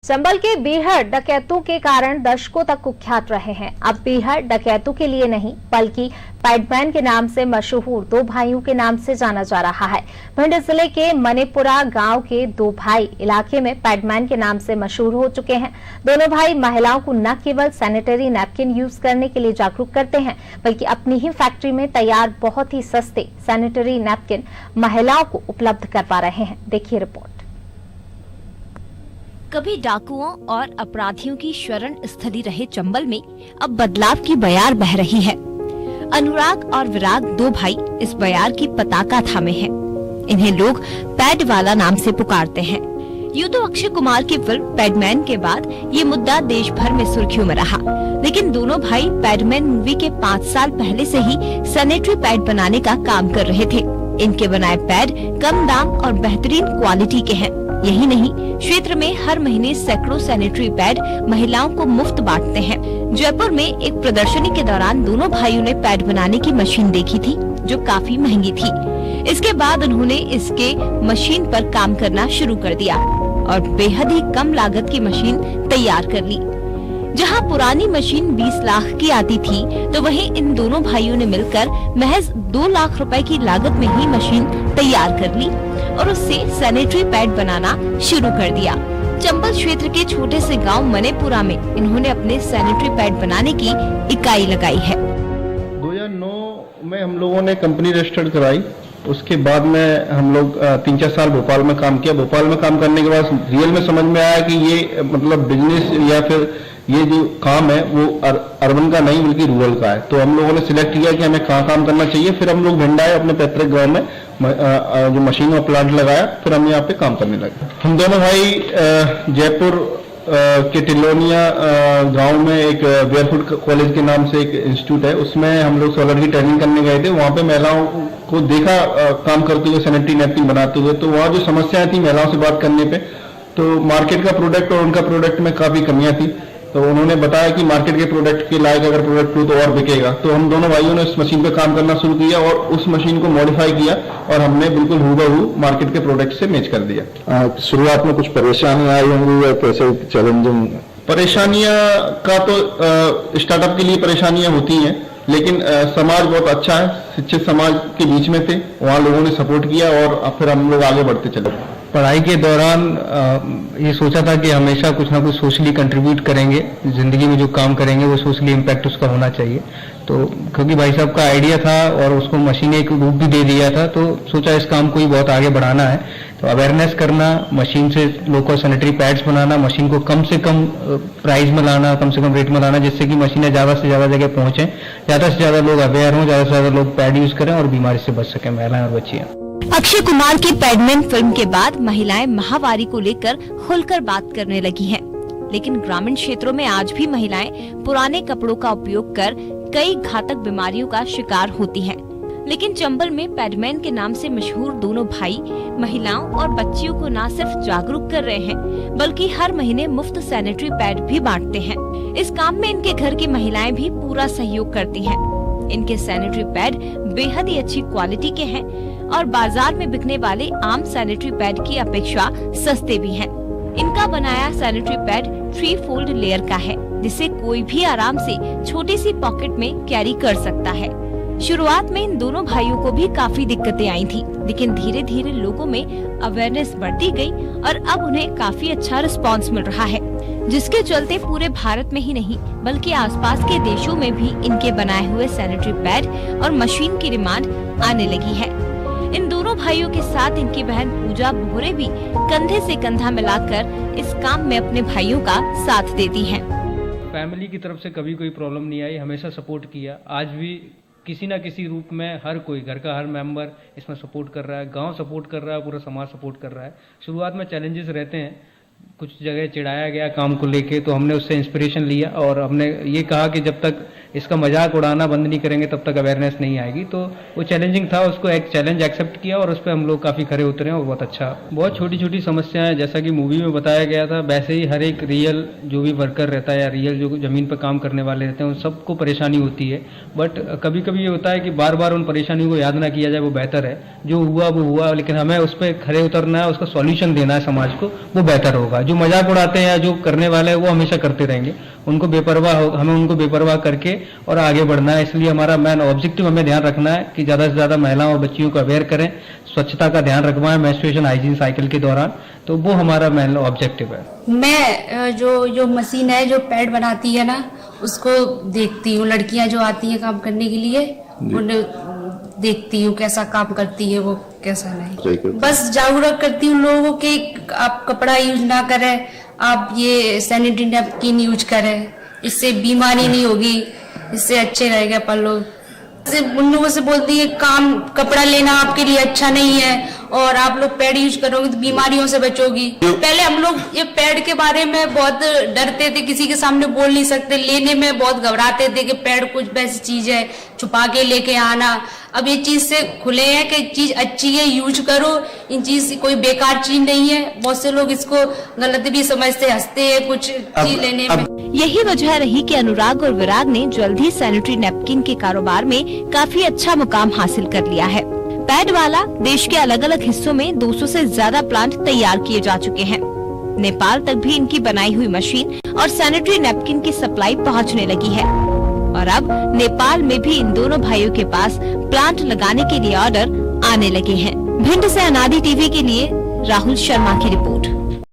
चंबल के बीहड़ डकैतों के कारण दशकों तक कुख्यात रहे हैं। अब बीहड़ डकैतों के लिए नहीं बल्कि पैडमैन के नाम से मशहूर दो भाइयों के नाम से जाना जा रहा है। भिंड जिले के मनेपुरा गांव के दो भाई इलाके में पैडमैन के नाम से मशहूर हो चुके हैं। दोनों भाई महिलाओं को न केवल सैनिटरी नैपकिन यूज करने के लिए जागरूक करते हैं बल्कि अपनी ही फैक्ट्री में तैयार बहुत ही सस्ते सैनिटरी नैपकिन महिलाओं को उपलब्ध करवा रहे हैं। देखिए रिपोर्ट। कभी डाकुओं और अपराधियों की शरण स्थली रहे चंबल में अब बदलाव की बयार बह रही है। अनुराग और विराग दो भाई इस बयार की पताका थामे हैं। इन्हें लोग पैड वाला नाम से पुकारते हैं। यूं तो अक्षय कुमार की फिल्म पैडमैन के बाद ये मुद्दा देश भर में सुर्खियों में रहा, लेकिन दोनों भाई पैडमैन मूवी के 5 साल पहले से ही सैनिटरी पैड बनाने का काम कर रहे थे। इनके बनाए पैड कम दाम और बेहतरीन क्वालिटी के हैं। यही नहीं, क्षेत्र में हर महीने सैकड़ों सैनिटरी पैड महिलाओं को मुफ्त बांटते हैं। जयपुर में एक प्रदर्शनी के दौरान दोनों भाइयों ने पैड बनाने की मशीन देखी थी जो काफी महंगी थी। इसके बाद उन्होंने इसके मशीन पर काम करना शुरू कर दिया और बेहद ही कम लागत की मशीन तैयार कर ली। जहां पुरानी मशीन 20 लाख की आती थी तो वहीं इन दोनों भाइयों ने मिलकर महज 2 लाख रुपए की लागत में ही मशीन तैयार कर ली और उससे सैनिटरी पैड बनाना शुरू कर दिया। चंबल क्षेत्र के छोटे से गांव मनेपुरा में इन्होंने अपने सैनिटरी पैड बनाने की इकाई लगाई है। 2009 में हम लोगों ने कंपनी रजिस्टर्ड कराई। उसके बाद में हम लोग 3-4 साल भोपाल में काम किया। भोपाल में काम करने के बाद रियल में समझ में आया कि ये मतलब बिजनेस या फिर ये जो काम है वो अर्बन का नहीं बल्कि रूरल का है। तो हम लोगों ने सिलेक्ट किया कि हमें कहाँ काम करना चाहिए। फिर हम लोग भिंड आए, अपने पैतृक गांव में जो मशीन और प्लांट लगाया। फिर हम यहाँ पे काम करने लगे। हम दोनों भाई जयपुर के टिलोनिया गांव में एक बेयरफुट कॉलेज के नाम से एक इंस्टीट्यूट है, उसमें हम लोग सोलर की ट्रेनिंग करने गए थे। वहाँ पे महिलाओं को देखा काम करते हुए, सैनिटरी नैपकिन बनाते हुए। तो वहाँ जो समस्याएं थी महिलाओं से बात करने पे, तो मार्केट का प्रोडक्ट और उनका प्रोडक्ट में काफी कमियां थी। तो उन्होंने बताया कि मार्केट के प्रोडक्ट के लायक अगर प्रोडक्ट हो तो और बिकेगा। तो हम दोनों भाइयों ने उस मशीन पे काम करना शुरू किया और उस मशीन को मॉडिफाई किया और हमने बिल्कुल हूबहू मार्केट के प्रोडक्ट से मैच कर दिया। शुरुआत में कुछ परेशानियां आई होंगी या कैसे चैलेंजिंग? परेशानियां का तो स्टार्टअप के लिए परेशानियां होती हैं, लेकिन समाज बहुत अच्छा है। शिक्षित समाज के बीच में थे, वहाँ लोगों ने सपोर्ट किया और फिर हम लोग आगे बढ़ते चले। पढ़ाई के दौरान ये सोचा था कि हमेशा कुछ ना कुछ सोशली कंट्रीब्यूट करेंगे, जिंदगी में जो काम करेंगे वो सोशली इम्पैक्ट उसका होना चाहिए। तो क्योंकि भाई साहब का आइडिया था और उसको मशीन एक रूप भी दे दिया था, तो सोचा इस काम को ही बहुत आगे बढ़ाना है। तो अवेयरनेस करना, मशीन से लोग को सैनिटरी पैड्स बनाना, मशीन को कम से कम प्राइस में लाना, कम से कम रेट में लाना, जिससे कि मशीनें ज्यादा से ज्यादा जगह पहुंचे, ज्यादा से ज्यादा लोग अवेयर हों, ज्यादा से ज्यादा लोग पैड यूज करें और बीमारी से बच सकें महिलाएं और बच्चियां। अक्षय कुमार की पैडमैन फिल्म के बाद महिलाएं महावारी को लेकर खुलकर बात करने लगी हैं। लेकिन ग्रामीण क्षेत्रों में आज भी महिलाएं पुराने कपड़ों का उपयोग कर कई घातक बीमारियों का शिकार होती हैं। लेकिन चंबल में पैडमैन के नाम से मशहूर दोनों भाई महिलाओं और बच्चियों को न सिर्फ जागरूक कर रहे हैं बल्कि हर महीने मुफ्त सैनिटरी पैड भी बांटते हैं। इस काम में इनके घर की महिलाएं भी पूरा सहयोग करती हैं। इनके सैनिटरी पैड बेहद ही अच्छी क्वालिटी के हैं और बाजार में बिकने वाले आम सैनिटरी पैड की अपेक्षा सस्ते भी हैं। इनका बनाया सैनिटरी पैड 3 फोल्ड लेयर का है, जिसे कोई भी आराम से छोटी सी पॉकेट में कैरी कर सकता है। शुरुआत में इन दोनों भाइयों को भी काफी दिक्कतें आई थी, लेकिन धीरे धीरे लोगों में अवेयरनेस बढ़ती गई और अब उन्हें काफी अच्छा रिस्पांस मिल रहा है, जिसके चलते पूरे भारत में ही नहीं बल्कि आसपास के देशों में भी इनके बनाए हुए सैनिटरी पैड और मशीन की डिमांड आने लगी है। इन दोनों भाइयों के साथ इनकी बहन पूजा बोहरे भी कंधे से कंधा मिलाकर इस काम में अपने भाइयों का साथ देती हैं। फैमिली की तरफ से कभी कोई प्रॉब्लम नहीं आई, हमेशा सपोर्ट किया। आज भी किसी ना किसी रूप में हर कोई, घर का हर मेंबर इसमें सपोर्ट कर रहा है, गांव सपोर्ट कर रहा है, पूरा समाज सपोर्ट कर रहा है। शुरुआत में चैलेंजेस रहते हैं, कुछ जगह चिढ़ाया गया काम को लेके, तो हमने उससे इंस्पिरेशन लिया और हमने ये कहा कि जब तक इसका मजाक उड़ाना बंद नहीं करेंगे तब तक अवेयरनेस नहीं आएगी। तो वो चैलेंजिंग था, उसको एक चैलेंज एक्सेप्ट किया और उस पर हम लोग काफ़ी खरे उतरे और बहुत अच्छा। बहुत छोटी छोटी समस्याएं, जैसा कि मूवी में बताया गया था, वैसे ही हर एक रियल जो भी वर्कर रहता है या रियल जो ज़मीन पर काम करने वाले रहते हैं उन सबको परेशानी होती है। बट कभी कभी ये होता है कि बार बार उन परेशानियों को याद ना किया जाए, वो बेहतर है। जो हुआ वो हुआ, लेकिन हमें उस पर खरे उतरना है, उसका सॉल्यूशन देना है समाज को, वो बेहतर होगा। होगा। जो मजाक उड़ाते हैं या जो करने वाले हैं वो हमेशा करते रहेंगे, उनको हमें उनको बेपरवाह करके और आगे बढ़ना है। इसलिए हमारा मेन ऑब्जेक्टिव हमें ध्यान रखना है कि ज्यादा से ज्यादा महिलाओं और बच्चियों को अवेयर करें, स्वच्छता का ध्यान रखवाएं मेंस्ट्रुएशन हाइजीन साइकिल के दौरान, तो वो हमारा मेन ऑब्जेक्टिव है। मैं जो मशीन है जो पैड बनाती है ना, उसको देखती हूँ। लड़कियां जो आती हैं काम करने के लिए उन्हें देखती हूँ कैसा काम करती है वो, कैसा नहीं। बस जागरूक करती हूँ लोगों के, आप कपड़ा यूज ना करें, आप ये सैनिटरी नैपकिन यूज करें, इससे बीमारी नहीं होगी, इससे अच्छे रहेगा अपन लोग। उन लोगों से बोलती है कपड़ा लेना आपके लिए अच्छा नहीं है और आप लोग पैड यूज करोगे तो बीमारियों से बचोगी। पहले हम लोग ये पैड के बारे में बहुत डरते थे, किसी के सामने बोल नहीं सकते, लेने में बहुत घबराते थे कि पैड कुछ वैसी चीज है, छुपा के लेके आना। अब ये चीज से खुले हैं कि चीज अच्छी है, यूज करो, इन चीज से कोई बेकार चीज नहीं है। बहुत से लोग इसको गलत भी समझते, हंसते हैं कुछ चीज लेने में। यही वजह रही कि अनुराग और विराग ने जल्द ही सैनिटरी नैपकिन के कारोबार में काफी अच्छा मुकाम हासिल कर लिया है। पैड वाला देश के अलग अलग हिस्सों में 200 से ज्यादा प्लांट तैयार किए जा चुके हैं। नेपाल तक भी इनकी बनाई हुई मशीन और सैनिटरी नैपकिन की सप्लाई पहुंचने लगी है और अब नेपाल में भी इन दोनों भाइयों के पास प्लांट लगाने के लिए ऑर्डर आने लगे हैं। भिंड से अनादि टीवी के लिए राहुल शर्मा की रिपोर्ट।